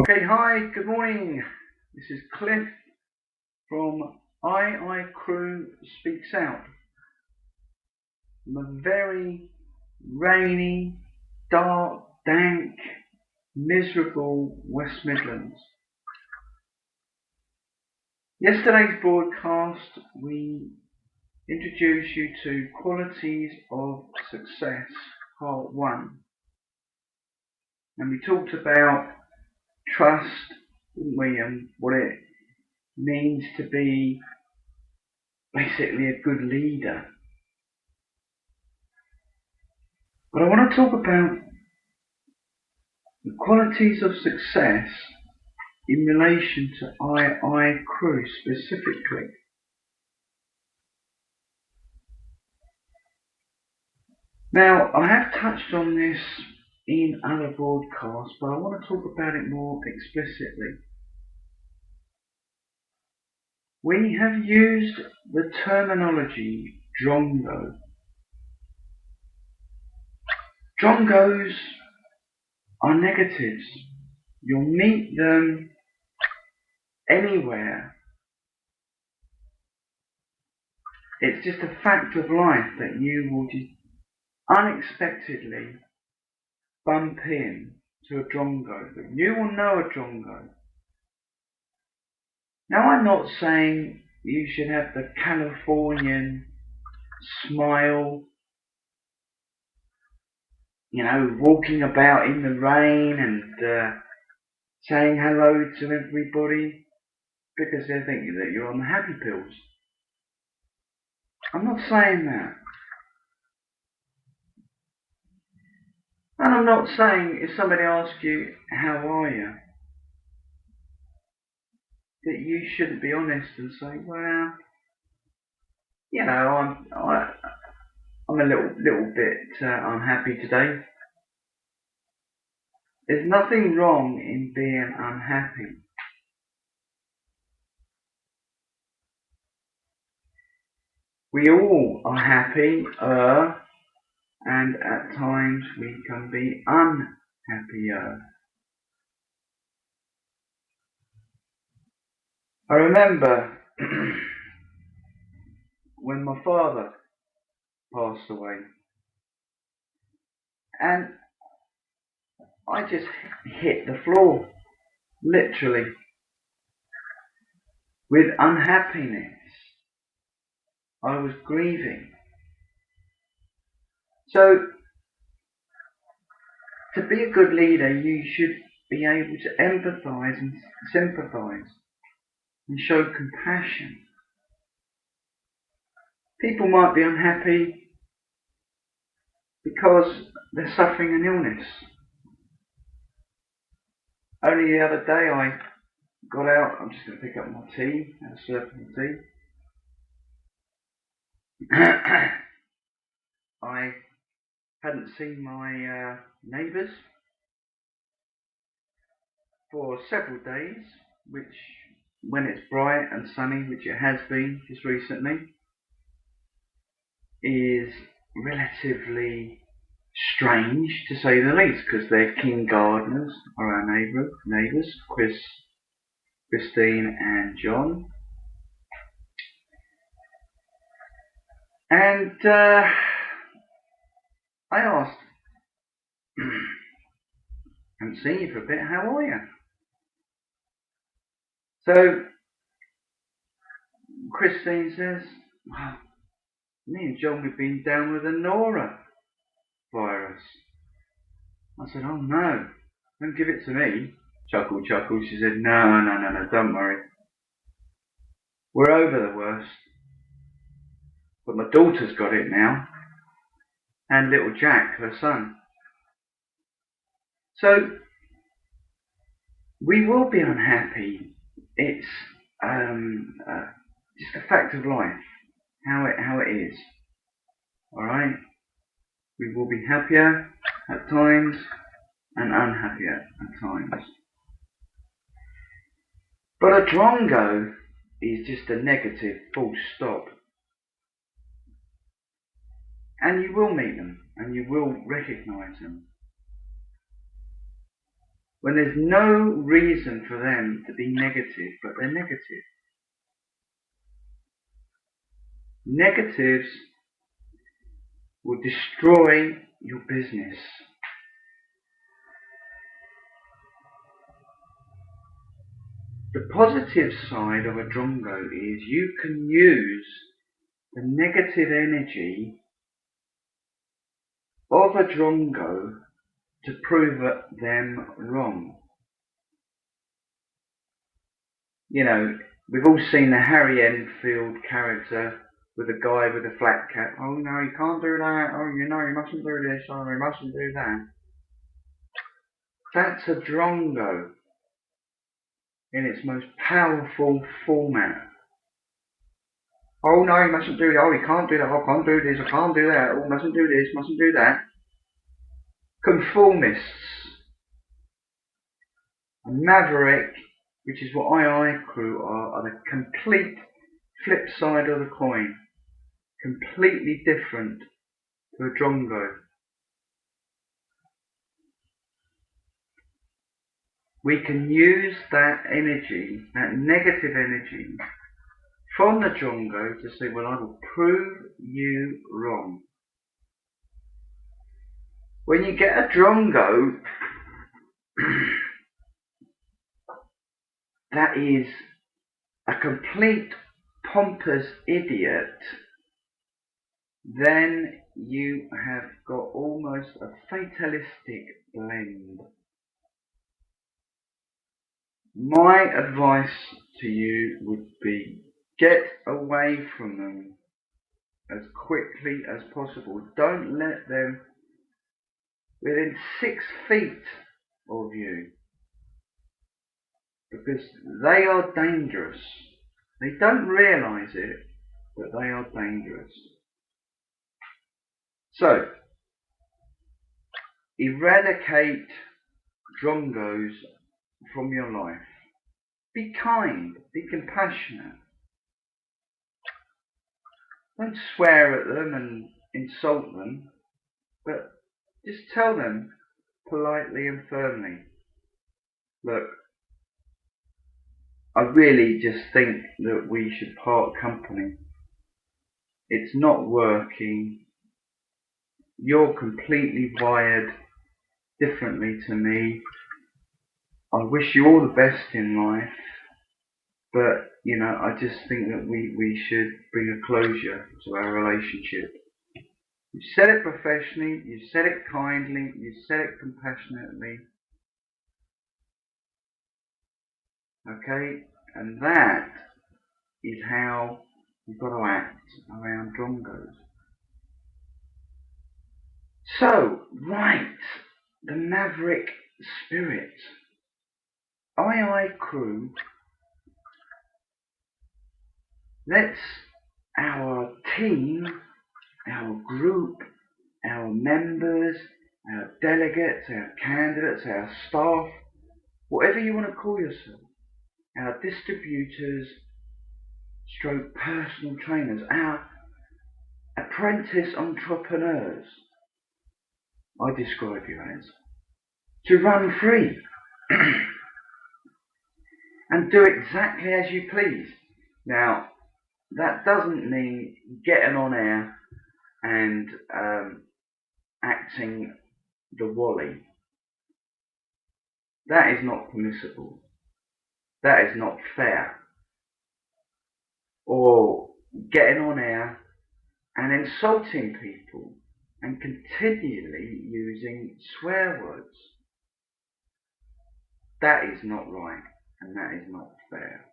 Okay, hi, good morning. This is Cliff from I Crew Speaks Out. From a very rainy, dark, dank, miserable West Midlands. Yesterday's broadcast, we introduced you to Qualities of Success, Part 1. And we talked about trust, didn't we, and what it means to be basically a good leader. But I want to talk about the qualities of success in relation to I Crew specifically. Now, I have touched on this in other broadcasts, but I want to talk about it more explicitly. We have used the terminology drongo. Drongos are negatives. You'll meet them anywhere. It's just a fact of life that you will just unexpectedly bump in to a drongo. You will know a drongo. Now, I'm not saying you should have the Californian smile, walking about in the rain and saying hello to everybody because they're thinking that you're on the happy pills. I'm not saying that. And I'm not saying if somebody asks you, how are you, that you shouldn't be honest and say, well, I'm a little bit unhappy today. There's nothing wrong in being unhappy. We all are happy, and at times we can be unhappier. I remember when my father passed away, and I just hit the floor, literally, with unhappiness. I was grieving. So, to be a good leader, you should be able to empathise and sympathise and show compassion. People might be unhappy because they're suffering an illness. Only the other day I got out, I'm just going to pick up my tea, had a slurp of my tea. I hadn't seen my neighbours for several days, which, when it's bright and sunny, which it has been just recently, is relatively strange to say the least, because they're king gardeners, are our neighbours, Christine and John. And I asked, haven't seen you for a bit, how are you? So Christine says, well, me and John, we've been down with the norovirus. I said, oh no, don't give it to me. Chuckle. She said, no, don't worry. We're over the worst. But my daughter's got it now. And little Jack, her son. So, we will be unhappy. It's just a fact of life, how it is. Alright? We will be happier at times and unhappier at times. But a drongo is just a negative, full stop. And you will meet them, and you will recognise them. when there's no reason for them to be negative, but they're negative. Negatives will destroy your business. The positive side of a drongo is you can use the negative energy of a drongo to prove them wrong. You know, we've all seen the Harry Enfield character with a guy with a flat cap. Oh no, you can't do that. Oh, you know, you mustn't do this. Oh, you mustn't do that. That's a drongo in its most powerful format. Oh no, you mustn't do that. Oh, you can't do that. Oh, I can't do this. I can't do that. Oh, mustn't do this. Mustn't do that. Conformists. A maverick, which is what I crew are the complete flip side of the coin. Completely different to a drongo. We can use that energy, that negative energy, from the drongo to say, well, I will prove you wrong. When you get a drongo that is a complete pompous idiot, then you have got almost a fatalistic blend. My advice to you would be, get away from them as quickly as possible. Don't let them within 6 feet of you, because they are dangerous. They don't realise it, but they are dangerous. So, eradicate drongos from your life. Be kind, be compassionate. Don't swear at them and insult them, but just tell them politely and firmly, look, I really just think that we should part company. It's not working. You're completely wired differently to me. I wish you all the best in life, but, you know, I just think that we should bring a closure to our relationship. You said it professionally, you said it kindly, you said it compassionately. Okay? And that is how you've got to act around drongos. So, right, the maverick spirit. Crew, let's our team, our group, our members, our delegates, our candidates, our staff, whatever you want to call yourself, our distributors, stroke personal trainers, our apprentice entrepreneurs, I describe you as, to run free and do exactly as you please. Now, that doesn't mean getting on air and acting the wally. That is not permissible. That is not fair. Or getting on air and insulting people and continually using swear words. That is not right, and that is not fair.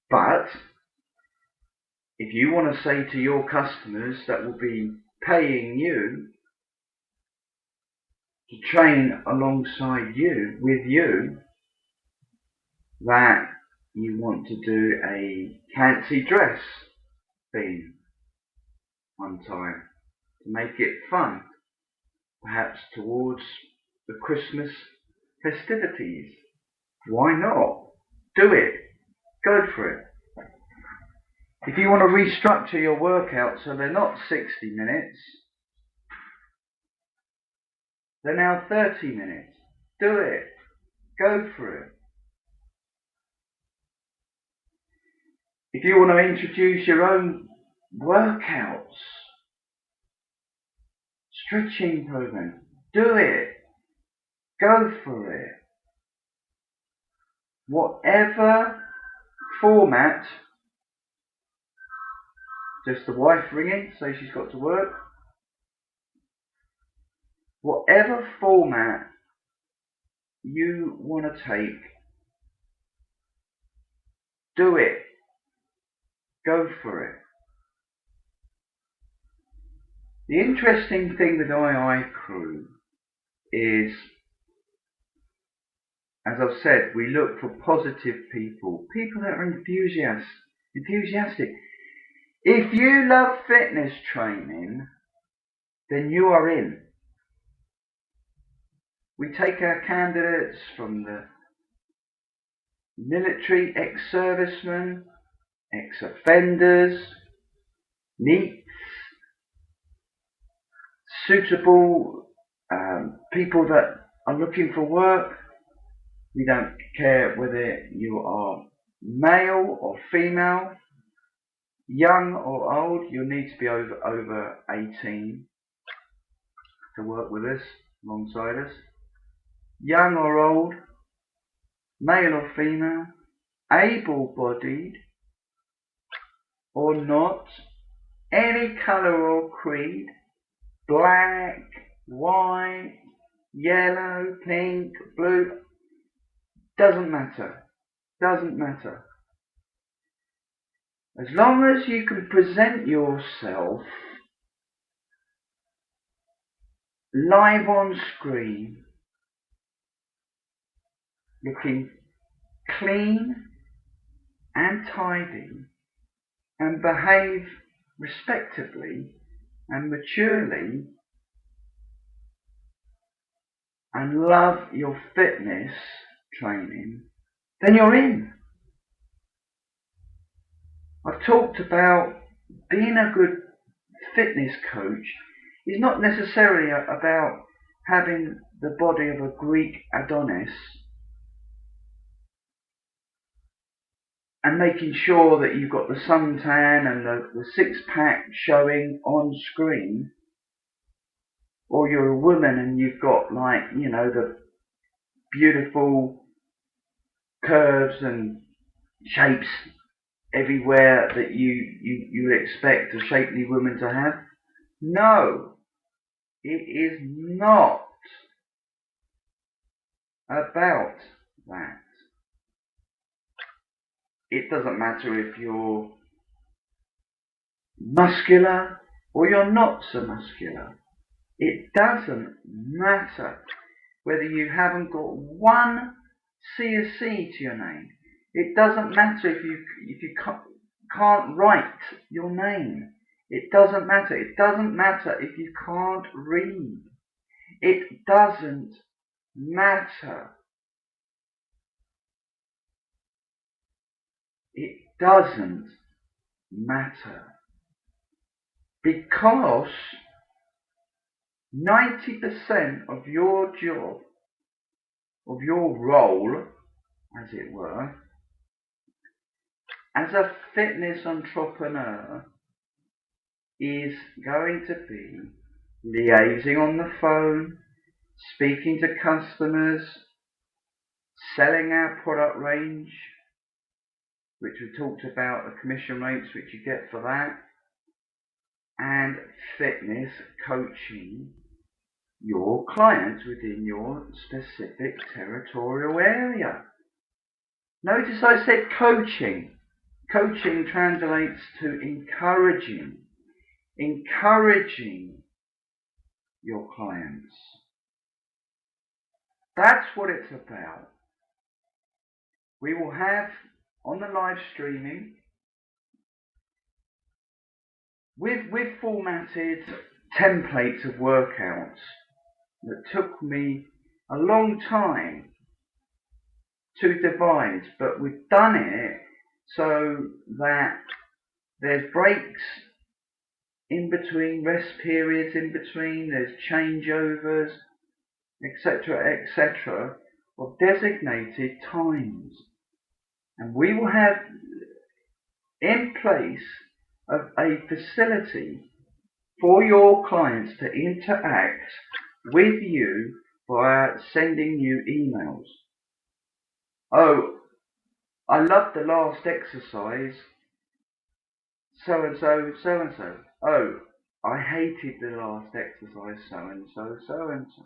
But if you want to say to your customers that will be paying you to train alongside you, with you, that you want to do a fancy dress theme one time to make it fun, perhaps towards the Christmas festivities, why not? Do it. Go for it. If you want to restructure your workout so they're not 60 minutes, They're now 30 minutes. Do it. Go for it. If you want to introduce your own workouts, stretching program, do it. Go for it. Whatever format, just the wife ringing, say she's got to work. Whatever format you want to take, do it. Go for it. The interesting thing with II Crew is, as I've said, we look for positive people that are enthusiastic. If you love fitness training, then you are in. We take our candidates from the military, ex-servicemen, ex-offenders, NEETs, suitable people that are looking for work. We don't care whether you are male or female, young or old. You need to be over 18 to work with us, alongside us. Young or old, male or female, able-bodied or not, any colour or creed, black, white, yellow, pink, blue, doesn't matter. Doesn't matter. As long as you can present yourself live on screen, looking clean and tidy, and behave respectably and maturely, and love your fitness training, then you're in. I've talked about being a good fitness coach is not necessarily about having the body of a Greek Adonis and making sure that you've got the suntan and the six-pack showing on screen, or you're a woman and you've got, like, you know, the beautiful curves and shapes everywhere that you expect a shapely woman to have. No, it is not about that. It doesn't matter if you're muscular or you're not so muscular. It doesn't matter whether you haven't got one CSC to your name. It doesn't matter if you can't write your name. It doesn't matter. It doesn't matter if you can't read. It doesn't matter. It doesn't matter. Because 90% of your job, of your role, as it were, as a fitness entrepreneur, is going to be liaising on the phone, speaking to customers, selling our product range, which we talked about, the commission rates which you get for that, and fitness coaching your clients within your specific territorial area. Notice I said coaching. Coaching translates to encouraging your clients. That's what it's about. We will have on the live streaming, with formatted templates of workouts that took me a long time to devise, but we've done it so that there's breaks in between, rest periods in between, there's changeovers, etc., etc., of designated times. And we will have in place a facility for your clients to interact with you by sending you emails. Oh, I love the last exercise, so and so, so and so. Oh, I hated the last exercise, so and so, so and so.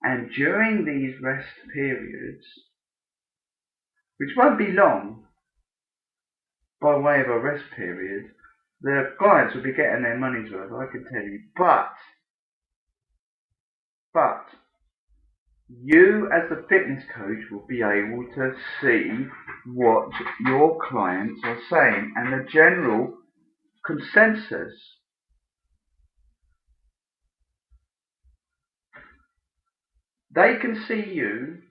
And during these rest periods, which won't be long, by way of a rest period, the clients will be getting their money's worth, I can tell you. But you as a fitness coach will be able to see what your clients are saying and the general consensus. They can see you,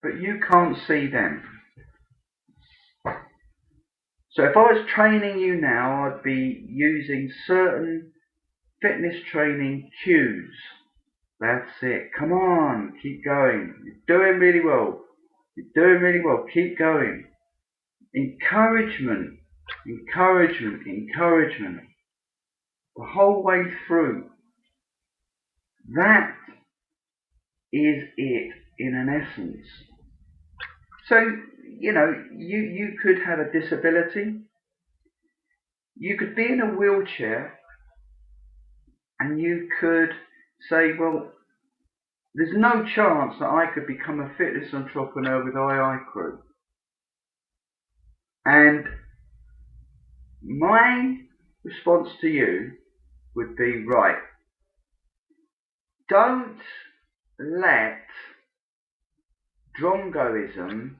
but you can't see them. So if I was training you now, I'd be using certain fitness training cues. That's it. Come on, keep going. You're doing really well. You're doing really well. Keep going. Encouragement, encouragement, encouragement. The whole way through. That is it in an essence. So, you could have a disability. You could be in a wheelchair and you could say, well, there's no chance that I could become a fitness entrepreneur with II Crew. And my response to you would be, right, don't let drongoism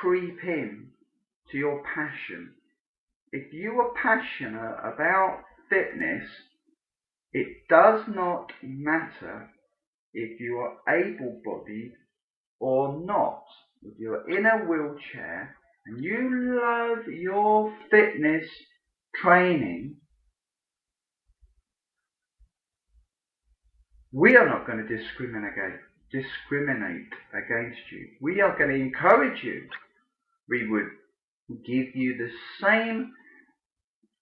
creep in to your passion. If you are passionate about fitness, it does not matter if you are able-bodied or not. If you're in a wheelchair and you love your fitness training, we are not going to discriminate against you. We are going to encourage you. We would give you the same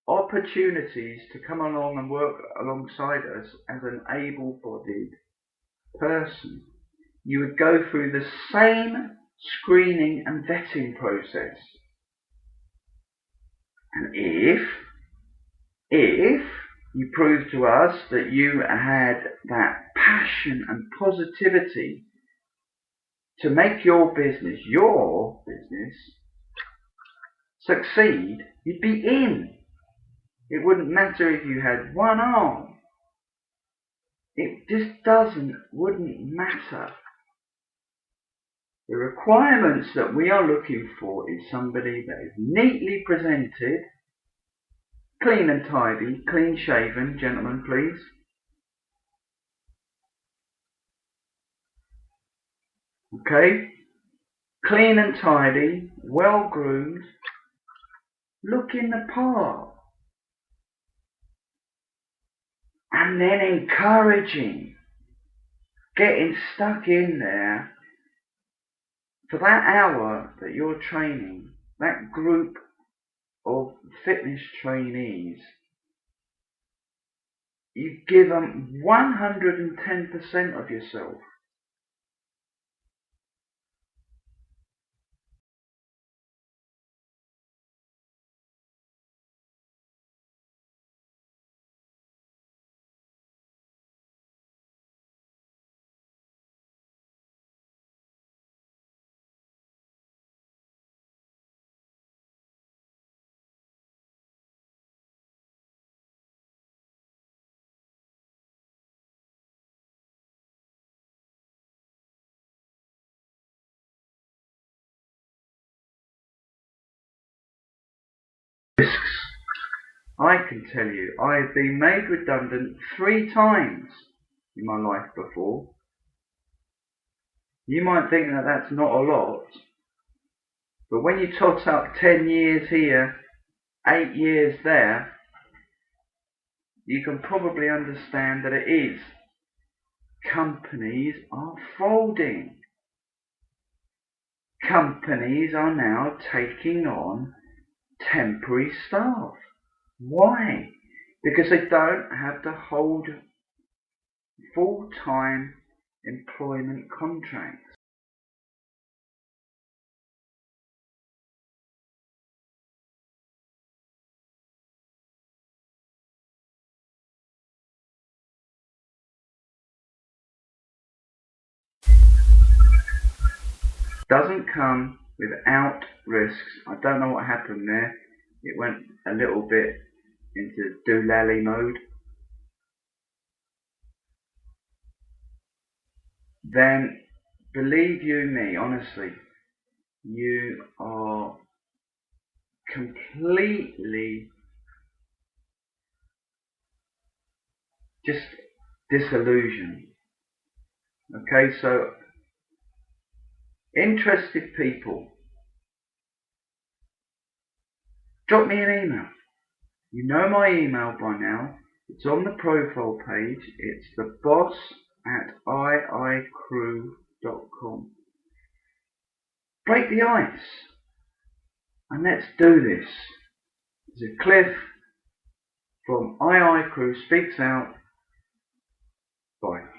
opportunities to come along and work alongside us as an able-bodied person. You would go through the same screening and vetting process. And if you prove to us that you had that passion and positivity to make your business succeed, you'd be in. It wouldn't matter if you had one arm. It just wouldn't matter. The requirements that we are looking for is somebody that is neatly presented, clean and tidy, clean shaven, gentlemen please. Okay? Clean and tidy, well groomed, looking the part. And then encouraging, getting stuck in there for that hour that you're training, that group of fitness trainees. You give them 110% of yourself. Risks. I can tell you, I've been made redundant 3 times in my life before. You might think that that's not a lot, but when you tot up 10 years here, 8 years there, you can probably understand that it is. Companies are folding. Companies are now taking on temporary staff. Why? Because they don't have to hold full-time employment contracts. Doesn't come without risks. I don't know what happened there. It went a little bit into doolally mode. Then, believe you me, honestly, you are completely just disillusioned. Okay, so interested people, drop me an email. You know my email by now. It's on the profile page. It's theboss@iicrew.com. Break the ice and let's do this. There's a Cliff from II Crew speaks out. Bye.